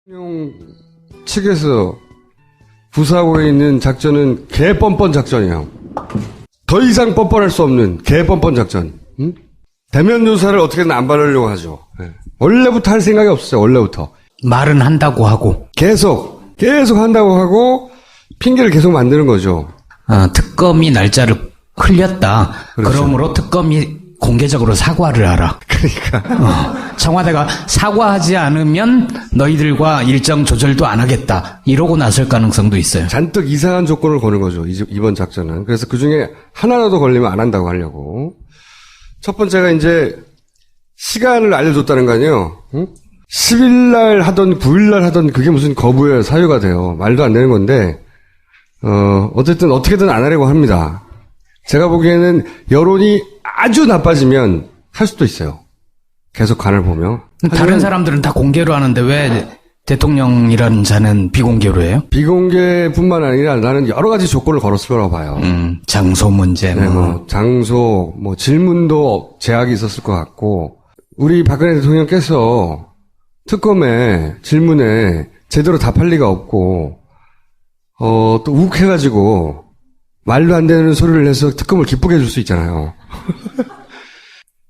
대통령 측에서 구사하고 있는 작전은 개뻔뻔 작전이에요. 더 이상 뻔뻔할 수 없는 개뻔뻔 작전. 응? 대면 조사를 어떻게든 안 받으려고 하죠. 네. 원래부터 할 생각이 없었어요. 원래부터. 말은 한다고 하고. 계속 한다고 하고 핑계를 계속 만드는 거죠. 특검이 날짜를 흘렸다. 그렇죠. 그러므로 특검이 공개적으로 사과를 하라. 그러니까. 청와대가 사과하지 않으면 너희들과 일정 조절도 안 하겠다. 이러고 나설 가능성도 있어요. 잔뜩 이상한 조건을 거는 거죠. 이번 작전은. 그래서 그 중에 하나라도 걸리면 안 한다고 하려고. 첫 번째가 이제 시간을 알려줬다는 거 아니에요. 응? 10일날 하던 9일날 하던 그게 무슨 거부의 사유가 돼요. 말도 안 되는 건데 어쨌든 어떻게든 안 하려고 합니다. 제가 보기에는 여론이 아주 나빠지면 할 수도 있어요. 계속 간을 보면. 다른 사람들은 다 공개로 하는데 왜 대통령이라는 자는 비공개로 해요? 비공개뿐만 아니라 나는 여러 가지 조건을 걸었을 거라고 봐요. 장소 문제, 네, 장소, 질문도 제약이 있었을 것 같고, 우리 박근혜 대통령께서 특검에 질문에 제대로 답할 리가 없고, 또 욱해가지고 말도 안 되는 소리를 해서 특검을 기쁘게 해줄 수 있잖아요.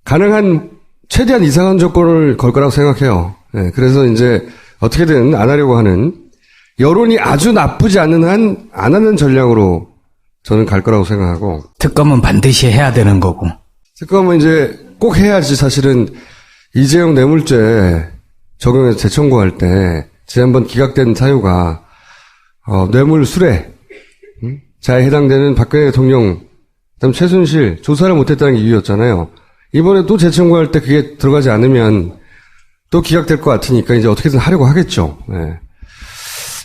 가능한 최대한 이상한 조건을 걸 거라고 생각해요. 네, 그래서 이제 어떻게든 안 하려고 하는, 여론이 아주 나쁘지 않는 한 안 하는 전략으로 저는 갈 거라고 생각하고. 특검은 반드시 해야 되는 거고. 특검은 이제 꼭 해야지. 사실은 이재용 뇌물죄 적용해서 재청구할 때 지난번 기각된 사유가 뇌물 수뢰 자에 해당되는 박근혜 대통령, 그다음 최순실 조사를 못했다는 게 이유였잖아요. 이번에 또 재청구할 때 그게 들어가지 않으면 또 기각될 것 같으니까 이제 어떻게든 하려고 하겠죠. 네.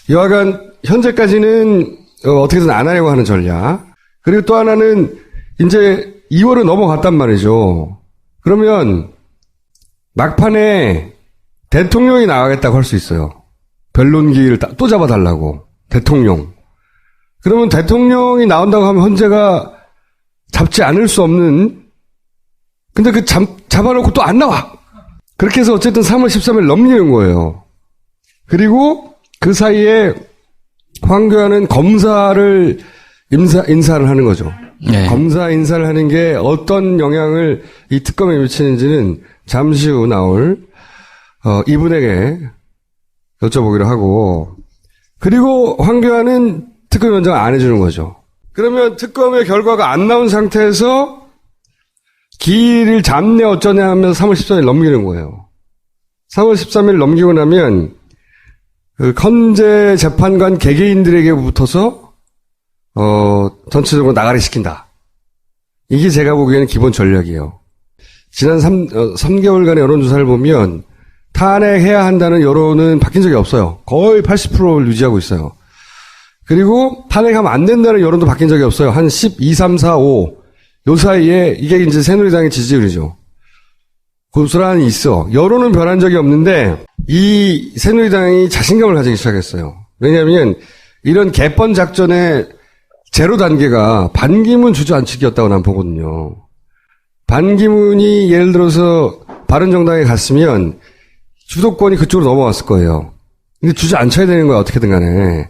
여하간 현재까지는 어떻게든 안 하려고 하는 전략. 그리고 또 하나는 이제 2월은 넘어갔단 말이죠. 그러면 막판에 대통령이 나가겠다고 할 수 있어요. 변론기를 또 잡아달라고. 대통령. 그러면 대통령이 나온다고 하면 헌재가 잡지 않을 수 없는, 근데 잡아놓고 또 안 나와. 그렇게 해서 어쨌든 3월 13일 넘기는 거예요. 그리고 그 사이에 황교안은 검사를 인사를 하는 거죠. 네. 검사 인사를 하는 게 어떤 영향을 이 특검에 미치는지는 잠시 후 나올 이분에게 여쭤보기로 하고, 그리고 황교안은 특검위원장 안 해주는 거죠. 그러면 특검의 결과가 안 나온 상태에서 기일을 잡네 어쩌냐 하면서 3월 14일 넘기는 거예요. 3월 13일 넘기고 나면 그 헌재 재판관 개개인들에게 붙어서 전체적으로 나가리 시킨다. 이게 제가 보기에는 기본 전략이에요. 지난 3개월간의 여론조사를 보면 탄핵해야 한다는 여론은 바뀐 적이 없어요. 거의 80%를 유지하고 있어요. 그리고 탄핵하면 안 된다는 여론도 바뀐 적이 없어요. 한 12, 3, 4, 5. 요 사이에 이게 이제 새누리당의 지지율이죠. 고스란히 있어. 여론은 변한 적이 없는데 이 새누리당이 자신감을 가지기 시작했어요. 왜냐하면 이런 개뻔 작전의 제로 단계가 반기문 주저앉히기였다고 난 보거든요. 반기문이 예를 들어서 바른정당에 갔으면 주도권이 그쪽으로 넘어왔을 거예요. 근데 주저앉혀야 되는 거야, 어떻게든 간에.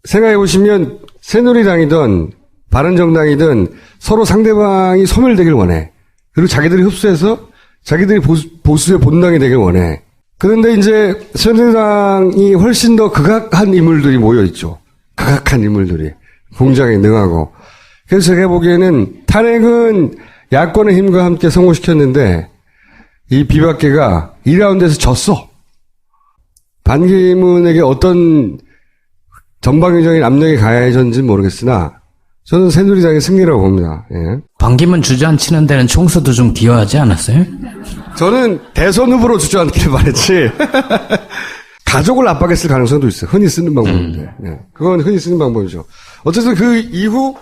생각해보시면 새누리당이든 바른정당이든 서로 상대방이 소멸되길 원해. 그리고 자기들이 흡수해서 자기들이 보수의 본당이 되길 원해. 그런데 이제 새누리당이 훨씬 더 극악한 인물들이 모여있죠. 극악한 인물들이. 공작에 능하고. 그래서 제가 보기에는 탄핵은 야권의 힘과 함께 성공시켰는데 이 비박계가 2라운드에서 졌어. 반기문에게 어떤 전방위적인 압력이 가해졌는지는 모르겠으나 저는 새누리당의 승리라고 봅니다. 예. 반기문 주저앉히는 데는 총수도 좀 기여하지 않았어요? 저는 대선 후보로 주저앉기를 바랬지. 가족을 압박했을 가능성도 있어요. 흔히 쓰는 방법인데. 예. 그건 흔히 쓰는 방법이죠. 어쨌든 그 이후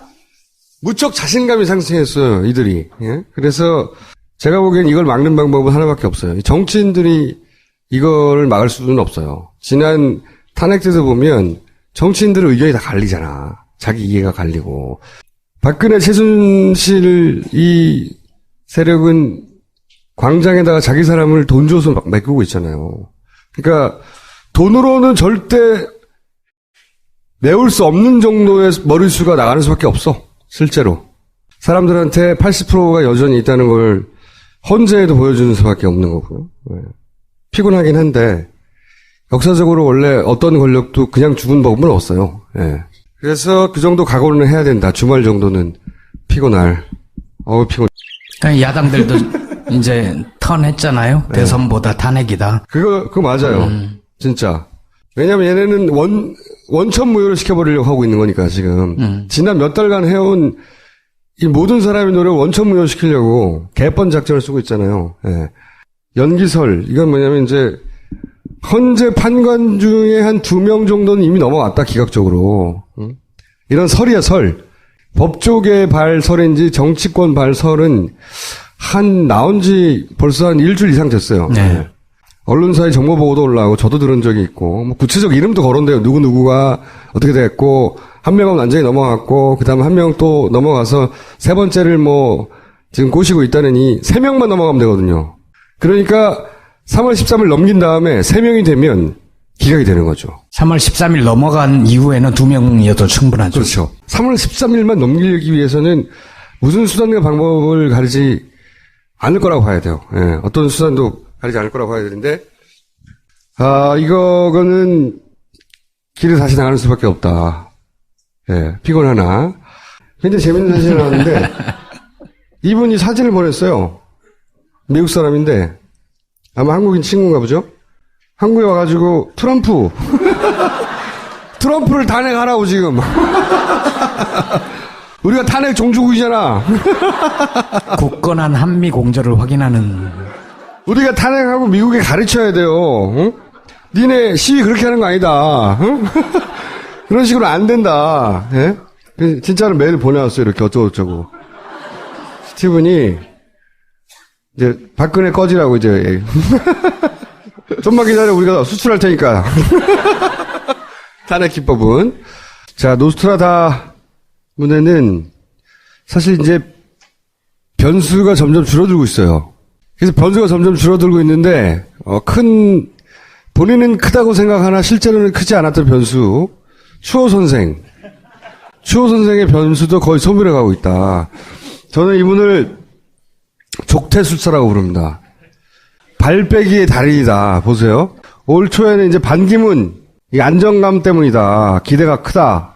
무척 자신감이 상승했어요. 이들이. 예. 그래서 제가 보기엔 이걸 막는 방법은 하나밖에 없어요. 정치인들이 이거를 막을 수는 없어요. 지난 탄핵 때도 보면 정치인들의 의견이 다 갈리잖아. 자기 이해가 갈리고. 박근혜 최순실 이 세력은 광장에다가 자기 사람을 돈 줘서 막 메꾸고 있잖아요. 그러니까 돈으로는 절대 메울 수 없는 정도의 머릿수가 나가는 수밖에 없어. 실제로. 사람들한테 80%가 여전히 있다는 걸 헌재에도 보여주는 수밖에 없는 거고요. 네. 피곤하긴 한데 역사적으로 원래 어떤 권력도 그냥 죽은 법은 없어요. 네. 그래서 그 정도 각오는 해야 된다. 주말 정도는 피곤할. 피곤. 야당들도 이제 턴했잖아요. 네. 대선보다 탄핵이다. 그거 맞아요. 진짜. 왜냐면 얘네는 원천무효를 시켜버리려고 하고 있는 거니까, 지금. 지난 몇 달간 해온 이 모든 사람의 노력을 원천무효 시키려고 개번 작전을 쓰고 있잖아요. 예. 연기설. 이건 뭐냐면 이제, 헌재 판관 중에 한 2명 정도는 이미 넘어왔다, 기각적으로. 이런 설이야, 설. 법조계 발설인지 정치권 발설은 나온 지 벌써 한 일주일 이상 됐어요. 네. 언론사의 정보 보고도 올라오고 저도 들은 적이 있고 뭐 구체적 이름도 거론돼요. 누구누구가 어떻게 됐고 한 명은 완전히 넘어갔고 그다음에 한 명 또 넘어가서 세 번째를 뭐 지금 꼬시고 있다느니 3명만 넘어가면 되거든요. 그러니까 3월 13일 넘긴 다음에 3명이 되면 기각이 되는 거죠. 3월 13일 넘어간 이후에는 2명이어도 충분하죠. 그렇죠. 3월 13일만 넘기기 위해서는 무슨 수단과 방법을 가리지 않을 거라고 봐야 돼요. 예, 어떤 수단도 가리지 않을 거라고 봐야 되는데, 이거는 길을 다시 나가는 수밖에 없다. 예, 피곤하나. 굉장히 재밌는 사진이 나왔는데, 이분이 사진을 보냈어요. 미국 사람인데, 아마 한국인 친구인가 보죠? 한국에 와가지고, 트럼프를 탄핵하라고 지금. 우리가 탄핵 종주국이잖아. 굳건한 한미 공조를 확인하는. 우리가 탄핵하고 미국에 가르쳐야 돼요. 응? 니네 시위 그렇게 하는 거 아니다. 응? 그런 식으로 안 된다. 예? 진짜로 메일 보내왔어요. 이렇게 어쩌고저쩌고. 스티븐이 이제 박근혜 꺼지라고 이제. 좀만 기다려 우리가 수출할 테니까. 탄핵 기법은. 자, 노스트라다 문에는 사실 이제 변수가 점점 줄어들고 있어요. 그래서 변수가 점점 줄어들고 있는데 본인은 크다고 생각하나 실제로는 크지 않았던 변수 추호 선생의 변수도 거의 소멸해가고 있다. 저는 이분을 족태술사라고 부릅니다. 발빼기의 달인이다. 보세요. 올 초에는 이제 반기문 이 안정감 때문이다. 기대가 크다.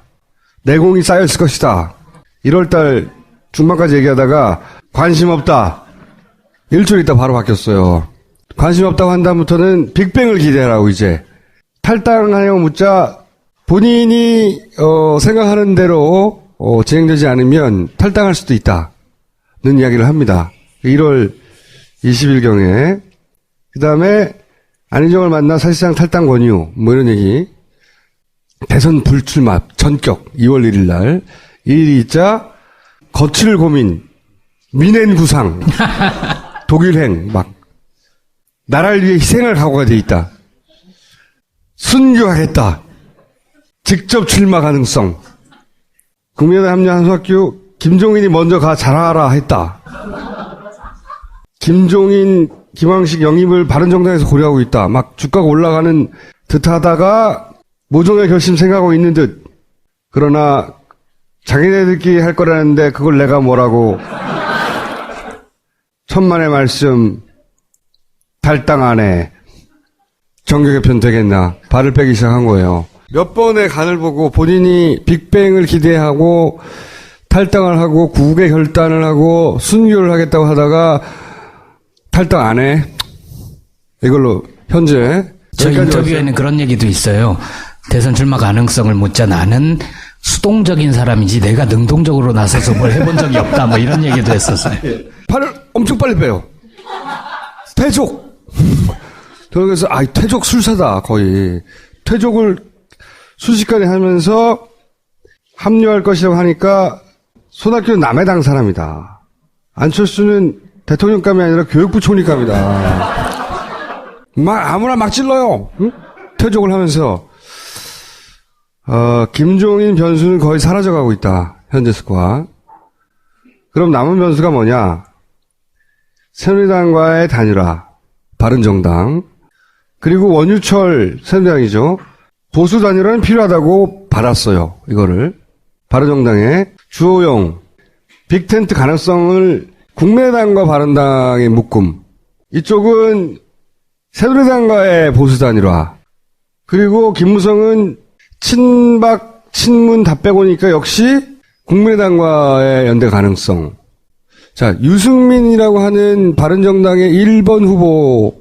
내공이 쌓였을 것이다. 1월달 중반까지 얘기하다가 관심 없다. 일주일 있다 바로 바뀌었어요. 관심 없다고 한 다음부터는 빅뱅을 기대하라고 이제. 탈당하냐고 묻자 본인이 생각하는 대로 진행되지 않으면 탈당할 수도 있다는 이야기를 합니다. 1월 20일경에. 그 다음에 안희정을 만나 사실상 탈당 권유 뭐 이런 얘기. 대선 불출마 전격 2월 1일 날. 1일이 있자 거칠 고민 민행 구상 독일행 막 나라를 위해 희생할 각오가 돼 있다. 순교하겠다. 직접 출마 가능성. 국민의당 합류 한수학교 김종인이 먼저 가 잘하라 했다. 김종인 김황식 영입을 바른정당에서 고려하고 있다. 막 주가가 올라가는 듯하다가 모종의 결심 생각하고 있는 듯. 그러나 자기네들끼리 할 거라는데 그걸 내가 뭐라고. 천만의 말씀 탈당 안 해. 정규 개편 되겠나. 발을 빼기 시작한 거예요. 몇 번의 간을 보고 본인이 빅뱅을 기대하고 탈당을 하고 국외 결단을 하고 순교를 하겠다고 하다가 탈당 안 해. 이걸로 현재 저 인터뷰에는 그런 얘기도 있어요. 대선 출마 가능성을 묻자 나는 수동적인 사람이지 내가 능동적으로 나서서 뭘 해본 적이 없다. 뭐 이런 얘기도 했었어요. 발을 엄청 빨리 빼요. 퇴족. 저는 그래서 퇴족 술사다 거의. 퇴족을 순식간에 하면서 합류할 것이라고 하니까 손학규는 남의 당 사람이다. 안철수는 대통령감이 아니라 교육부 총리감이다. 아무나 막 찔러요. 응? 퇴족을 하면서 김종인 변수는 거의 사라져가고 있다. 현재 스코어. 그럼 남은 변수가 뭐냐? 새누리당과의 단일화, 바른정당. 그리고 원유철 새누리당이죠. 보수 단일화는 필요하다고 받았어요. 이거를. 바른정당의 주호영 빅텐트 가능성을 국민의당과 바른당의 묶음. 이쪽은 새누리당과의 보수 단일화. 그리고 김무성은 친박, 친문 다 빼고니까 역시 국민의당과의 연대 가능성. 자, 유승민이라고 하는 바른정당의 1번 후보,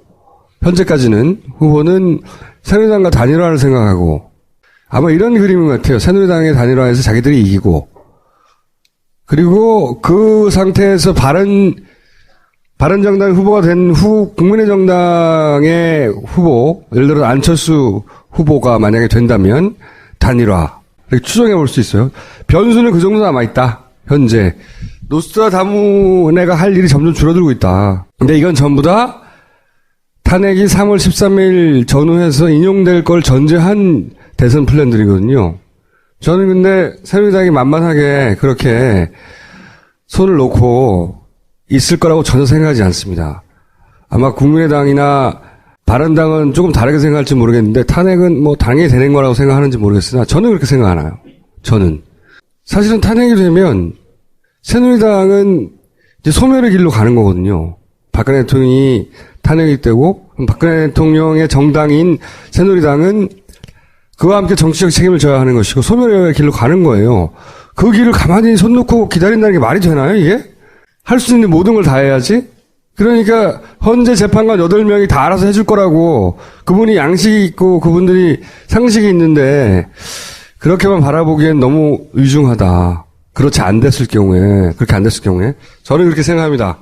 현재까지는 후보는 새누리당과 단일화를 생각하고 아마 이런 그림인 것 같아요. 새누리당의 단일화에서 자기들이 이기고 그리고 그 상태에서 바른정당 후보가 된 국민의 정당의 후보, 예를 들어 안철수 후보가 만약에 된다면 단일화 이렇게 추정해 볼 수 있어요. 변수는 그 정도 남아있다. 현재 노스트라다무네가 할 일이 점점 줄어들고 있다. 근데 이건 전부 다 탄핵이 3월 13일 전후해서 인용될 걸 전제한 대선 플랜들이거든요. 저는 근데 새누리당이 만만하게 그렇게 손을 놓고 있을 거라고 전혀 생각하지 않습니다. 아마 국민의당이나 바른당은 조금 다르게 생각할지 모르겠는데 탄핵은 뭐 당연히 되는 거라고 생각하는지 모르겠으나 저는 그렇게 생각 안 해요. 저는. 사실은 탄핵이 되면 새누리당은 이제 소멸의 길로 가는 거거든요. 박근혜 대통령이 탄핵이 되고 박근혜 대통령의 정당인 새누리당은 그와 함께 정치적 책임을 져야 하는 것이고 소멸의 길로 가는 거예요. 그 길을 가만히 손 놓고 기다린다는 게 말이 되나요, 이게? 할 수 있는 모든 걸 다 해야지? 그러니까 헌재 재판관 8명이 다 알아서 해줄 거라고 그분이 양식이 있고 그분들이 상식이 있는데 그렇게만 바라보기엔 너무 의중하다. 그렇게 안 됐을 경우에 저는 그렇게 생각합니다.